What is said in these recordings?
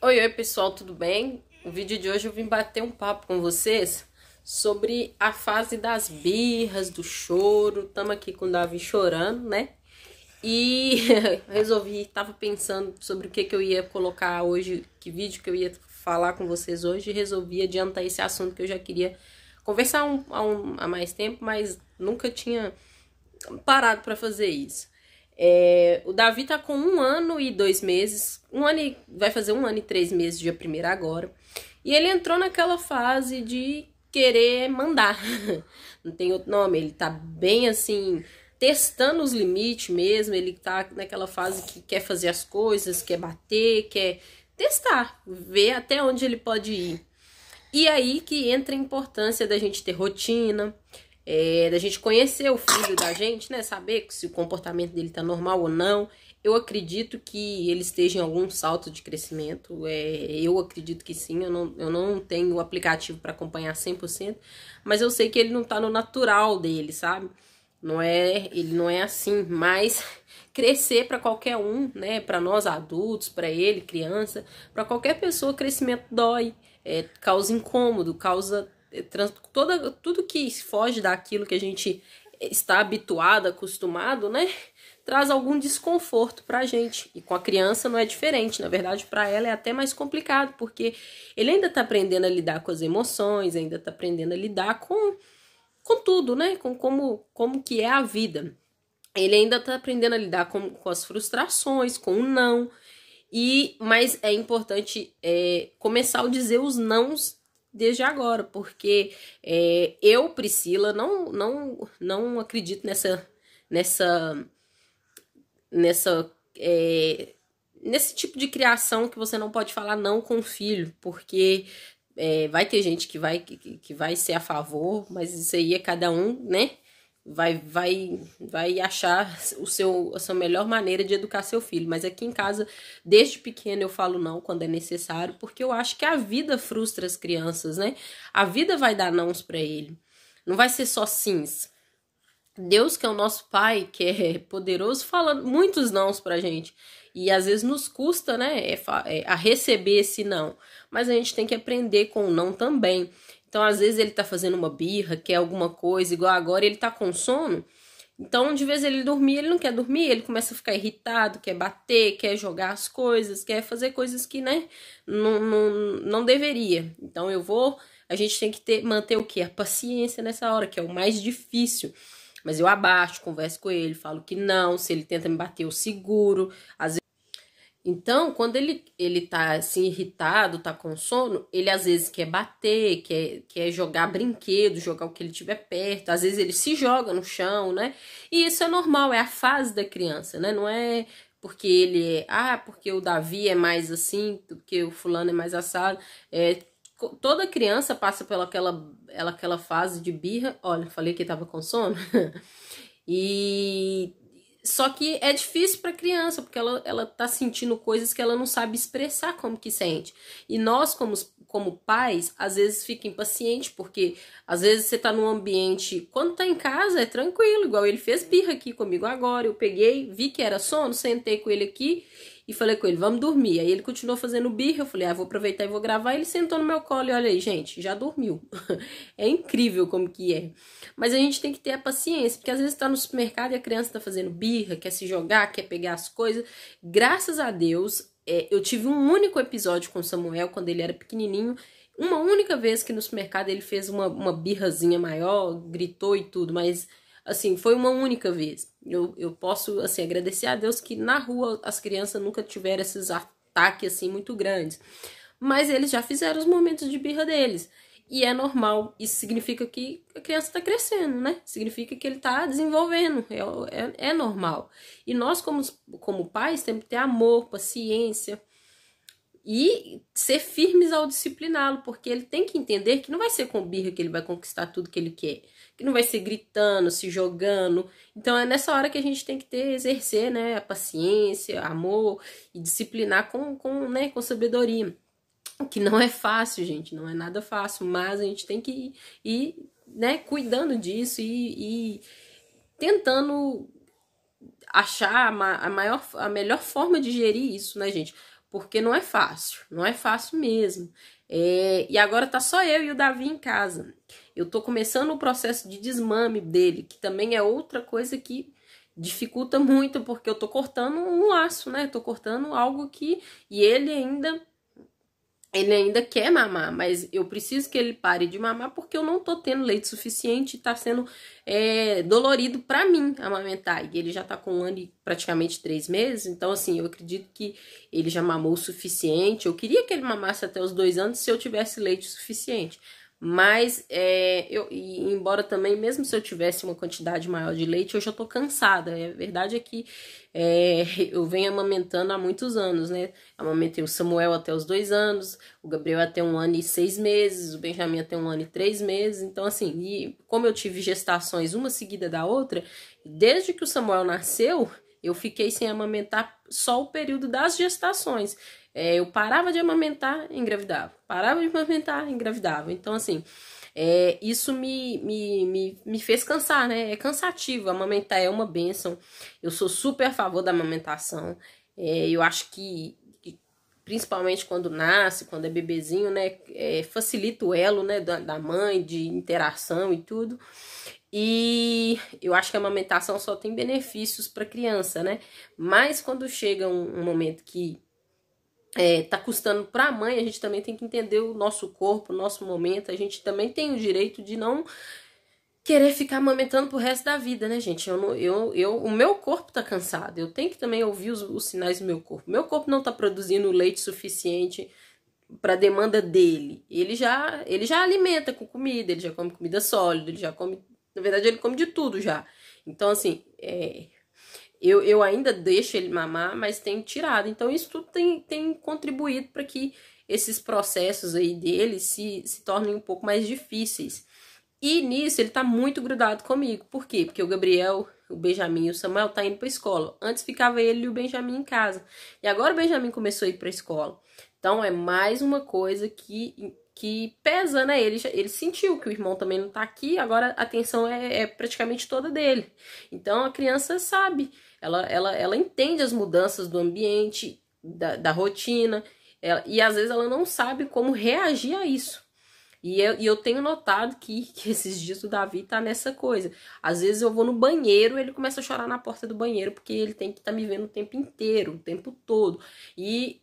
Oi, pessoal, tudo bem? O vídeo de hoje eu vim bater um papo com vocês sobre a fase das birras, do choro. Estamos aqui com o Davi chorando, né? E tava pensando sobre o que eu ia colocar hoje, que vídeo que eu ia falar com vocês hoje, e resolvi adiantar esse assunto que eu já queria conversar há mais tempo, mas nunca tinha parado para fazer isso. O Davi tá com 1 ano e 2 meses, vai fazer 1 ano e 3 meses, dia 1º agora. E ele entrou naquela fase de querer mandar. Não tem outro nome, ele tá bem assim, testando os limites mesmo. Ele tá naquela fase que quer fazer as coisas, quer bater, quer testar, ver até onde ele pode ir. E aí que entra a importância da gente ter rotina, da gente conhecer o filho da gente, né? Saber se o comportamento dele tá normal ou não. Eu acredito que ele esteja em algum salto de crescimento. Eu acredito que sim. Eu não tenho o aplicativo para acompanhar 100%, mas eu sei que ele não tá no natural dele, sabe? Ele não é assim, mas crescer para qualquer um, né? Para nós adultos, para ele, criança, para qualquer pessoa, crescimento dói, causa incômodo, causa tudo que foge daquilo que a gente está habituado, acostumado, né? Traz algum desconforto pra gente. E com a criança não é diferente. Na verdade, para ela é até mais complicado, porque ele ainda tá aprendendo a lidar com as emoções, ainda tá aprendendo a lidar com tudo, né? Com como que é a vida. Ele ainda tá aprendendo a lidar com as frustrações, com o não. Mas é importante começar a dizer os nãos desde agora, porque eu, Priscila, não acredito nessa, nessa nesse tipo de criação que você não pode falar não com o filho, porque vai ter gente que vai ser a favor, mas isso aí é cada um, né? Vai achar a sua melhor maneira de educar seu filho. Mas aqui em casa, desde pequeno, eu falo não quando é necessário, porque eu acho que a vida frustra as crianças, né? A vida vai dar nãos para ele. Não vai ser só sims. Deus, que é o nosso Pai, que é poderoso, fala muitos nãos pra gente. E às vezes nos custa, né, a receber esse não. Mas a gente tem que aprender com o não também. Então, às vezes ele tá fazendo uma birra, quer alguma coisa, igual agora ele tá com sono. Então, de vez ele dormir, ele não quer dormir, ele começa a ficar irritado, quer bater, quer jogar as coisas, quer fazer coisas que, né, não deveria. Então, a gente tem que manter o quê? A paciência nessa hora, que é o mais difícil. Mas eu abaixo, converso com ele, falo que não, se ele tenta me bater, eu seguro. Então, quando ele tá assim irritado, tá com sono, ele às vezes quer bater, quer jogar brinquedo, jogar o que ele tiver perto. Às vezes ele se joga no chão, né? E isso é normal, é a fase da criança, né? Não é porque o Davi é mais assim, porque o fulano é mais assado. Toda criança passa pela aquela fase de birra. Olha, falei que tava com sono. E só que é difícil para criança, porque ela tá sentindo coisas que ela não sabe expressar como que sente. E nós, como pais, às vezes fica impaciente, porque às vezes você tá num ambiente, quando tá em casa é tranquilo, igual ele fez birra aqui comigo agora, eu peguei, vi que era sono, sentei com ele aqui e falei com ele, vamos dormir. Aí ele continuou fazendo birra, eu falei, vou aproveitar e vou gravar. Ele sentou no meu colo e olha aí, gente, já dormiu. É incrível como que é. Mas a gente tem que ter a paciência, porque às vezes tá no supermercado e a criança tá fazendo birra, quer se jogar, quer pegar as coisas. Graças a Deus, eu tive um único episódio com o Samuel, quando ele era pequenininho, uma única vez que no supermercado ele fez uma birrazinha maior, gritou e tudo, mas assim, foi uma única vez. Eu posso, assim, agradecer a Deus que na rua as crianças nunca tiveram esses ataques, assim, muito grandes. Mas eles já fizeram os momentos de birra deles. E é normal. Isso significa que a criança está crescendo, né? Significa que ele está desenvolvendo. É normal. E nós, como pais, temos que ter amor, paciência e ser firmes ao discipliná-lo, porque ele tem que entender que não vai ser com birra que ele vai conquistar tudo que ele quer, que não vai ser gritando, se jogando. Então é nessa hora que a gente tem que exercer, né, a paciência, amor e disciplinar com sabedoria. O que não é fácil, gente, não é nada fácil, mas a gente tem que ir, né, cuidando disso e tentando achar a melhor forma de gerir isso, né, gente? porque não é fácil mesmo. E agora tá só eu e o Davi em casa. Eu tô começando o processo de desmame dele, que também é outra coisa que dificulta muito, porque eu tô cortando um laço, né? Tô cortando algo que... E ele ainda quer mamar, mas eu preciso que ele pare de mamar porque eu não tô tendo leite suficiente e tá sendo dolorido pra mim amamentar. E ele já tá com 1 ano e praticamente 3 meses, então assim, eu acredito que ele já mamou o suficiente. Eu queria que ele mamasse até os 2 anos se eu tivesse leite suficiente. Mas, embora também, mesmo se eu tivesse uma quantidade maior de leite, eu já tô cansada. A verdade é que eu venho amamentando há muitos anos, né? Amamentei o Samuel até os 2 anos, o Gabriel até 1 ano e 6 meses, o Benjamin até 1 ano e 3 meses. Então, assim, e como eu tive gestações uma seguida da outra, desde que o Samuel nasceu, eu fiquei sem amamentar só o período das gestações. Eu parava de amamentar, engravidava. Parava de amamentar, engravidava. Então, assim, isso me fez cansar, né? É cansativo. Amamentar é uma bênção. Eu sou super a favor da amamentação. Eu acho que, principalmente quando nasce, quando é bebezinho, né? Facilita o elo, né? Da mãe, de interação e tudo. E eu acho que a amamentação só tem benefícios para criança, né? Mas quando chega um momento que tá custando para a mãe, a gente também tem que entender o nosso corpo, o nosso momento. A gente também tem o direito de não querer ficar amamentando pro resto da vida, né, gente? O meu corpo tá cansado. Eu tenho que também ouvir os sinais do meu corpo. Meu corpo não tá produzindo leite suficiente para demanda dele. Ele já alimenta com comida, ele já come comida sólida, ele já come, na verdade, ele come de tudo já. Então, assim, eu ainda deixo ele mamar, mas tenho tirado. Então, isso tudo tem contribuído para que esses processos aí dele se tornem um pouco mais difíceis. E nisso, ele tá muito grudado comigo. Por quê? Porque o Gabriel, o Benjamin e o Samuel tá indo pra escola. Antes ficava ele e o Benjamin em casa. E agora o Benjamin começou a ir pra escola. Então, é mais uma coisa que pesa, né? Ele sentiu que o irmão também não tá aqui, agora a atenção é praticamente toda dele. Então, a criança sabe, ela entende as mudanças do ambiente, da rotina, e às vezes ela não sabe como reagir a isso. E eu tenho notado que esses dias o Davi tá nessa coisa. Às vezes eu vou no banheiro, ele começa a chorar na porta do banheiro, porque ele tem que estar me vendo o tempo inteiro, o tempo todo. E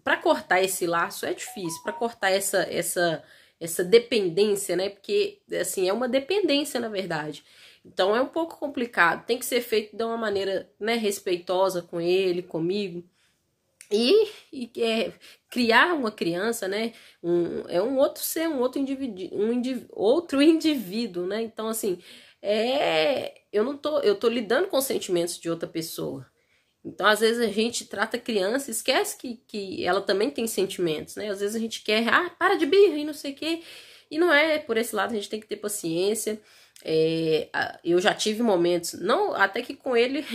para cortar esse laço é difícil, para cortar essa dependência, né? Porque, assim, é uma dependência, na verdade. Então é um pouco complicado. Tem que ser feito de uma maneira, né, respeitosa com ele, comigo. E criar uma criança, né, um outro ser, outro indivíduo, né? Então, assim, eu tô lidando com os sentimentos de outra pessoa. Então, às vezes a gente trata a criança e esquece que ela também tem sentimentos, né? Às vezes a gente quer, para de birra e não sei o quê. E não é por esse lado, a gente tem que ter paciência. Eu já tive momentos, não, até que com ele,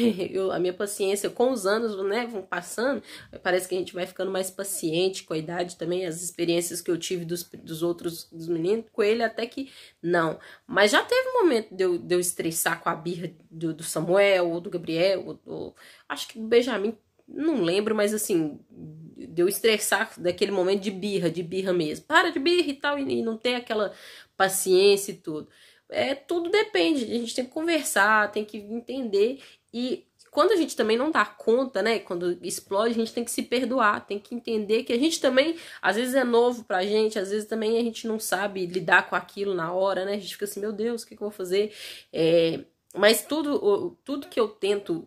a minha paciência com os anos, né, vão passando, parece que a gente vai ficando mais paciente com a idade também, as experiências que eu tive dos meninos, com ele até que não. Mas já teve um momento de eu estressar com a birra do Samuel, ou do Gabriel, acho que do Benjamin, não lembro, mas assim, de eu estressar daquele momento de birra mesmo. Para de birra e tal, e não ter aquela paciência e tudo. Tudo depende, a gente tem que conversar, tem que entender, e quando a gente também não dá conta, né, quando explode, a gente tem que se perdoar, tem que entender que a gente também, às vezes é novo pra gente, às vezes também a gente não sabe lidar com aquilo na hora, né, a gente fica assim, meu Deus, o que eu vou fazer? Mas tudo que eu tento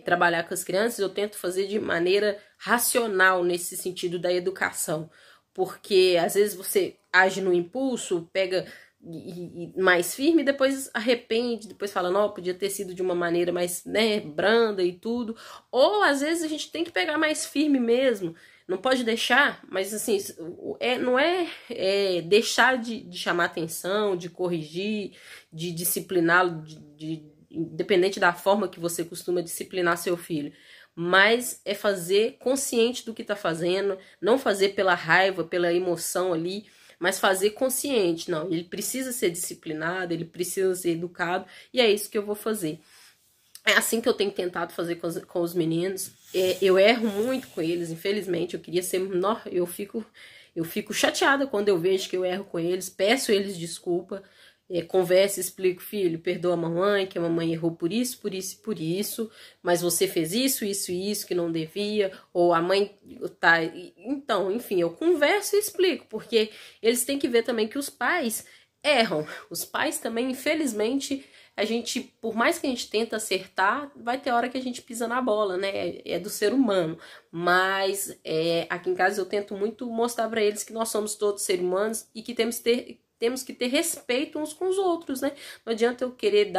trabalhar com as crianças, eu tento fazer de maneira racional nesse sentido da educação, porque às vezes você age no impulso, pega mais firme, depois arrepende, depois fala, não, podia ter sido de uma maneira mais, né, branda e tudo, ou às vezes a gente tem que pegar mais firme mesmo, não pode deixar, mas assim, não é deixar de chamar atenção, de corrigir, de discipliná-lo, independente da forma que você costuma disciplinar seu filho, mas é fazer consciente do que tá fazendo, não fazer pela raiva, pela emoção ali, mas fazer consciente. Não, ele precisa ser disciplinado, ele precisa ser educado, e é isso que eu vou fazer. É assim que eu tenho tentado fazer com os meninos. eu erro muito com eles, infelizmente. Eu queria ser... Eu fico chateada quando eu vejo que eu erro com eles, peço eles desculpa, converso, explico, filho, perdoa a mamãe, que a mamãe errou por isso, por isso e por isso, mas você fez isso, isso e isso que não devia, ou a mãe tá... Então, enfim, eu converso e explico, porque eles têm que ver também que os pais erram. Os pais também, infelizmente, a gente, por mais que a gente tenta acertar, vai ter hora que a gente pisa na bola, né? É do ser humano. Mas aqui em casa eu tento muito mostrar para eles que nós somos todos seres humanos e que temos que ter respeito uns com os outros, né? Não adianta eu querer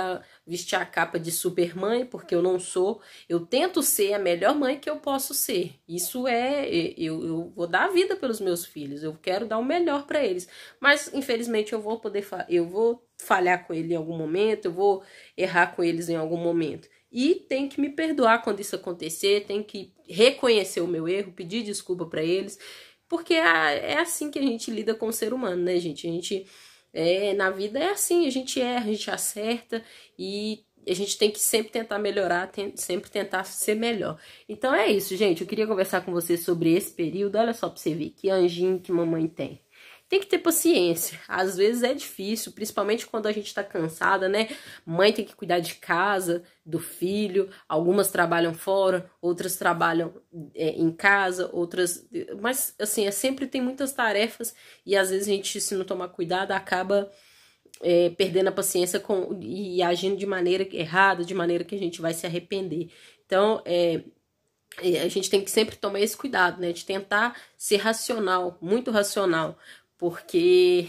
vestir a capa de super mãe, porque eu não sou. Eu tento ser a melhor mãe que eu posso ser. Isso eu vou dar a vida pelos meus filhos. Eu quero dar o melhor para eles. Mas, infelizmente, eu vou falhar com ele em algum momento, eu vou errar com eles em algum momento. E tem que me perdoar quando isso acontecer, tem que reconhecer o meu erro, pedir desculpa para eles. Porque é assim que a gente lida com o ser humano, né, gente? Na vida é assim, a gente erra, a gente acerta e a gente tem que sempre tentar melhorar, sempre tentar ser melhor. Então é isso, gente. Eu queria conversar com vocês sobre esse período. Olha só pra você ver que anjinho que mamãe tem. Tem que ter paciência. Às vezes é difícil, principalmente quando a gente tá cansada, né? Mãe tem que cuidar de casa, do filho. Algumas trabalham fora, outras trabalham em casa, outras... Mas, assim, sempre tem muitas tarefas e às vezes a gente, se não tomar cuidado, acaba perdendo a paciência e agindo de maneira errada, de maneira que a gente vai se arrepender. Então, a gente tem que sempre tomar esse cuidado, né? De tentar ser racional, muito racional. Porque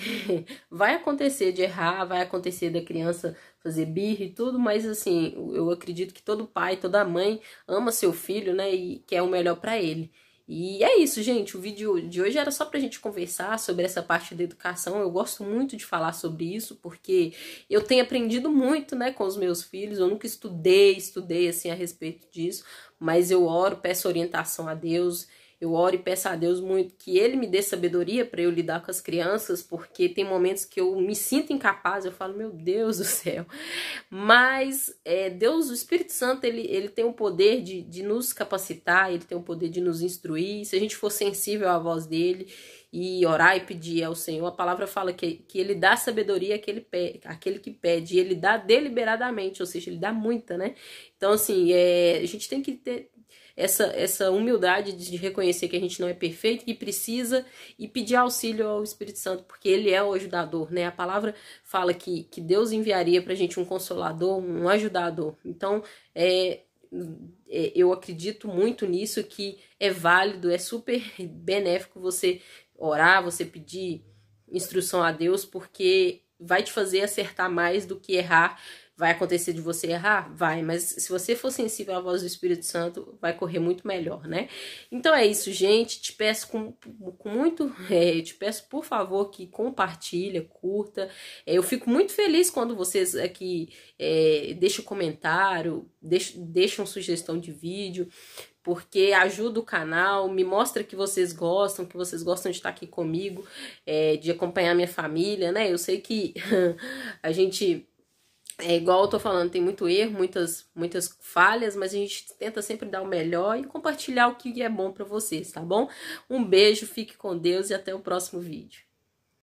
vai acontecer de errar, vai acontecer da criança fazer birra e tudo, mas assim, eu acredito que todo pai, toda mãe ama seu filho, né, e quer o melhor para ele. E é isso, gente, o vídeo de hoje era só pra gente conversar sobre essa parte da educação. Eu gosto muito de falar sobre isso, porque eu tenho aprendido muito, né, com os meus filhos. Eu nunca estudei assim a respeito disso, mas eu oro, peço orientação a Deus. Eu oro e peço a Deus muito que Ele me dê sabedoria para eu lidar com as crianças, porque tem momentos que eu me sinto incapaz, eu falo, meu Deus do céu. Mas Deus, o Espírito Santo, ele tem o poder de nos capacitar, ele tem o poder de nos instruir. Se a gente for sensível à voz dele e orar e pedir ao Senhor, a palavra fala que ele dá sabedoria àquele que pede, e ele dá deliberadamente, ou seja, ele dá muita, né? Então, assim, a gente tem que ter essa humildade de reconhecer que a gente não é perfeito, que precisa, e pedir auxílio ao Espírito Santo, porque ele é o ajudador, né? A palavra fala que Deus enviaria pra gente um consolador, um ajudador. Então, eu acredito muito nisso, que é válido, é super benéfico você orar, você pedir instrução a Deus, porque vai te fazer acertar mais do que errar. Vai acontecer de você errar? Vai, mas se você for sensível à voz do Espírito Santo, vai correr muito melhor, né? Então é isso, gente. Te peço te peço, por favor, que compartilha, curta. Eu fico muito feliz quando vocês aqui deixam comentário, deixam sugestão de vídeo, porque ajuda o canal, me mostra que vocês gostam de estar aqui comigo, de acompanhar minha família, né? Eu sei que a gente... igual eu tô falando, tem muito erro, muitas falhas, mas a gente tenta sempre dar o melhor e compartilhar o que é bom pra vocês, tá bom? Um beijo, fique com Deus e até o próximo vídeo.